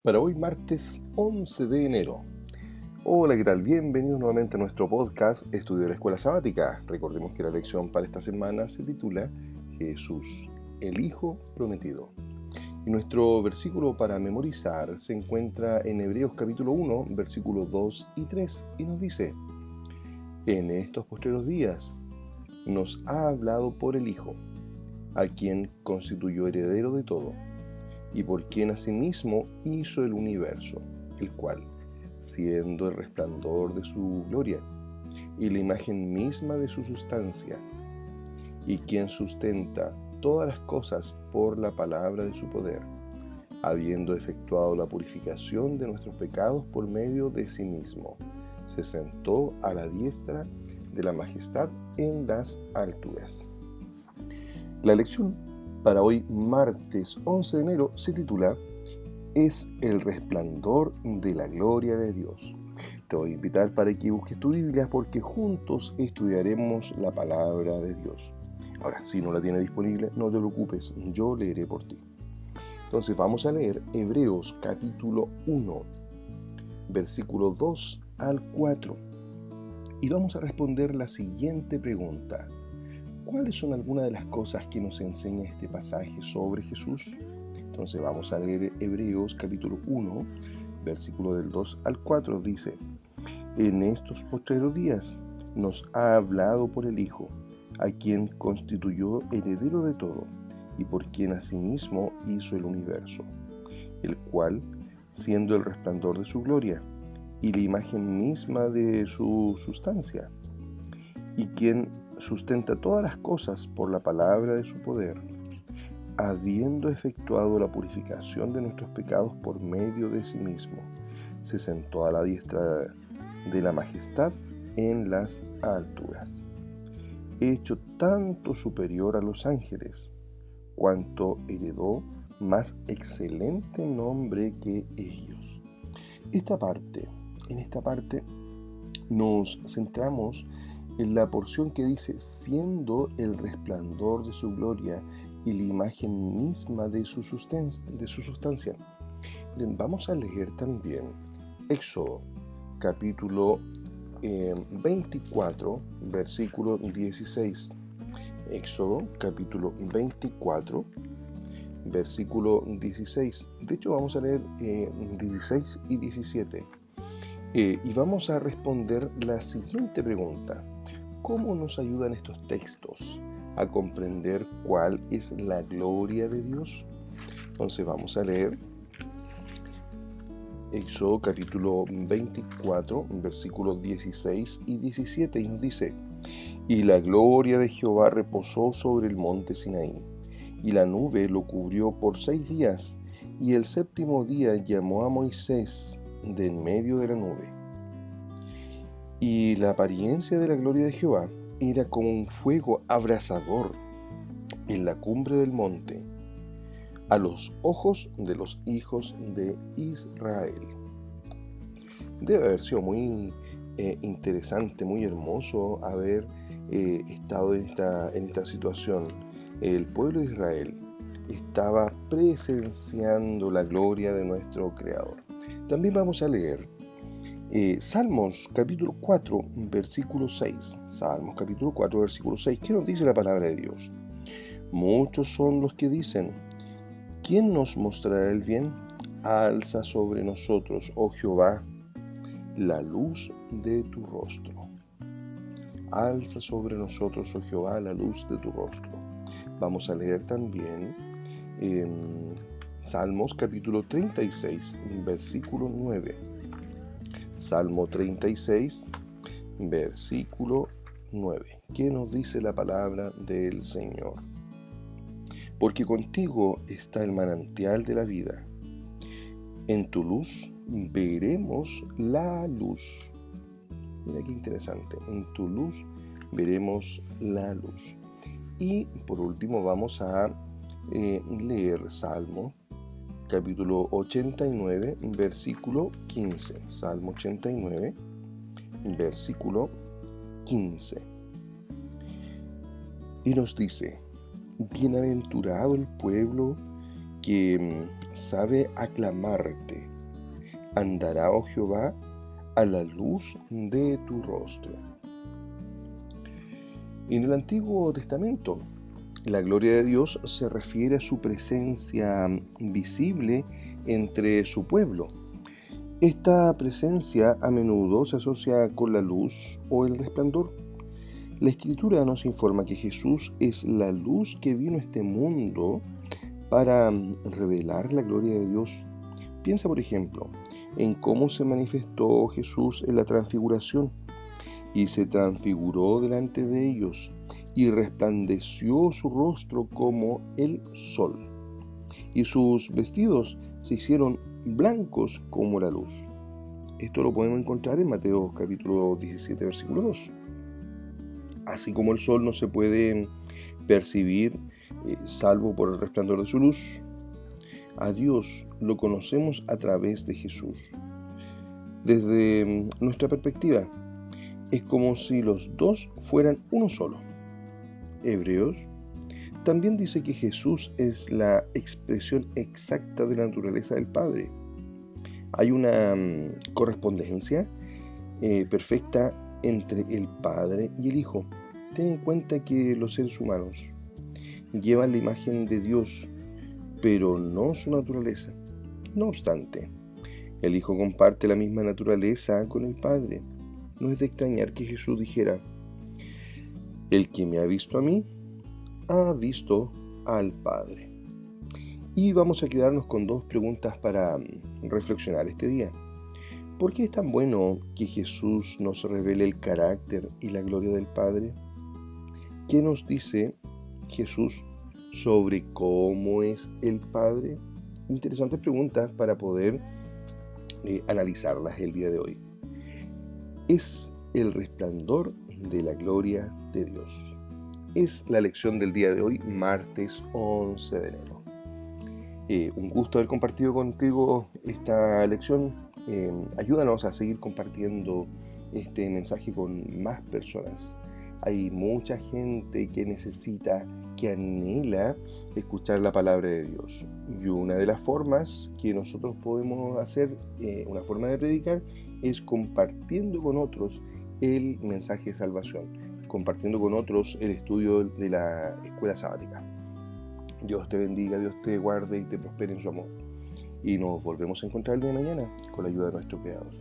Para hoy, martes 11 de enero. Hola, ¿qué tal? Bienvenidos nuevamente a nuestro podcast Estudio de la Escuela Sabática. Recordemos que la lección para esta semana se titula Jesús, el Hijo Prometido. Y nuestro versículo para memorizar se encuentra en Hebreos capítulo 1, versículos 2 y 3, y nos dice: En estos postreros días nos ha hablado por el Hijo, a quien constituyó heredero de todo, y por quien asimismo hizo el universo, el cual, siendo el resplandor de su gloria y la imagen misma de su sustancia, y quien sustenta todas las cosas por la palabra de su poder, habiendo efectuado la purificación de nuestros pecados por medio de sí mismo, se sentó a la diestra de la majestad en las alturas. La lección para hoy, martes 11 de enero, se titula Es el resplandor de la gloria de Dios. Te voy a invitar para que busques tu Biblia porque juntos estudiaremos la palabra de Dios. Ahora, si no la tienes disponible, no te preocupes, yo leeré por ti. Entonces vamos a leer Hebreos capítulo 1, versículo 2 al 4. Y vamos a responder la siguiente pregunta. ¿Cuáles son algunas de las cosas que nos enseña este pasaje sobre Jesús? Entonces vamos a leer Hebreos capítulo 1, versículo del 2 al 4. Dice: En estos postreros días nos ha hablado por el Hijo, a quien constituyó heredero de todo, y por quien asimismo hizo el universo, el cual, siendo el resplandor de su gloria y la imagen misma de su sustancia, y quien sustenta todas las cosas por la palabra de su poder, habiendo efectuado la purificación de nuestros pecados por medio de sí mismo, se sentó a la diestra de la majestad en las alturas, hecho tanto superior a los ángeles, cuanto heredó más excelente nombre que ellos. En esta parte nos centramos en la porción que dice, siendo el resplandor de su gloria y la imagen misma de su sustancia. Bien, vamos a leer también Éxodo, capítulo 24, versículo 16. Éxodo, capítulo 24, versículo 16. De hecho, vamos a leer 16 y 17. Y vamos a responder la siguiente pregunta. ¿Cómo nos ayudan estos textos a comprender cuál es la gloria de Dios? Entonces vamos a leer Éxodo capítulo 24, versículos 16 y 17, y nos dice: Y la gloria de Jehová reposó sobre el monte Sinaí, y la nube lo cubrió por 6 días, y el séptimo día llamó a Moisés de en medio de la nube. Y la apariencia de la gloria de Jehová era como un fuego abrasador en la cumbre del monte, a los ojos de los hijos de Israel. Debe haber sido muy interesante, muy hermoso haber estado en esta situación. El pueblo de Israel estaba presenciando la gloria de nuestro Creador. También vamos a leer Salmos capítulo 4, versículo 6. Salmos capítulo 4, versículo 6. ¿Qué nos dice la palabra de Dios? Muchos son los que dicen: ¿Quién nos mostrará el bien? Alza sobre nosotros, oh Jehová, la luz de tu rostro. Alza sobre nosotros, oh Jehová, la luz de tu rostro. Vamos a leer también Salmos capítulo 36, versículo 9. Salmo 36, versículo 9. ¿Qué nos dice la palabra del Señor? Porque contigo está el manantial de la vida. En tu luz veremos la luz. Mira qué interesante. En tu luz veremos la luz. Y por último vamos a leer Salmo capítulo 89, versículo 15. Salmo 89, versículo 15. Y nos dice: Bienaventurado el pueblo que sabe aclamarte, Andará, oh Jehová, a la luz de tu rostro. En el Antiguo Testamento, la gloria de Dios se refiere a su presencia visible entre su pueblo. Esta presencia a menudo se asocia con la luz o el resplandor. La Escritura nos informa que Jesús es la luz que vino a este mundo para revelar la gloria de Dios. Piensa, por ejemplo, en cómo se manifestó Jesús en la transfiguración. Y se transfiguró delante de ellos, y resplandeció su rostro como el sol, y sus vestidos se hicieron blancos como la luz. Esto lo podemos encontrar en Mateo capítulo 17, versículo 2. Así como el sol no se puede percibir salvo por el resplandor de su luz, a Dios lo conocemos a través de Jesús. Desde nuestra perspectiva, es como si los dos fueran uno solo. Hebreos también dice que Jesús es la expresión exacta de la naturaleza del Padre. Hay una correspondencia perfecta entre el Padre y el Hijo. Ten en cuenta que los seres humanos llevan la imagen de Dios, pero no su naturaleza. No obstante, el Hijo comparte la misma naturaleza con el Padre. No es de extrañar que Jesús dijera: el que me ha visto a mí, ha visto al Padre. Y vamos a quedarnos con dos preguntas para reflexionar este día. ¿Por qué es tan bueno que Jesús nos revele el carácter y la gloria del Padre? ¿Qué nos dice Jesús sobre cómo es el Padre? Interesantes preguntas para poder analizarlas el día de hoy. Es el resplandor de la gloria de Dios. Es la lección del día de hoy, martes 11 de enero. Un gusto haber compartido contigo esta lección. Ayúdanos a seguir compartiendo este mensaje con más personas. Hay mucha gente que necesita, que anhela escuchar la palabra de Dios. Y una de las formas que nosotros podemos hacer, una forma de predicar, es compartiendo con otros el mensaje de salvación, compartiendo con otros el estudio de la escuela sabática. Dios te bendiga, Dios te guarde y te prospere en su amor. Y nos volvemos a encontrar el día de mañana con la ayuda de nuestro Creador.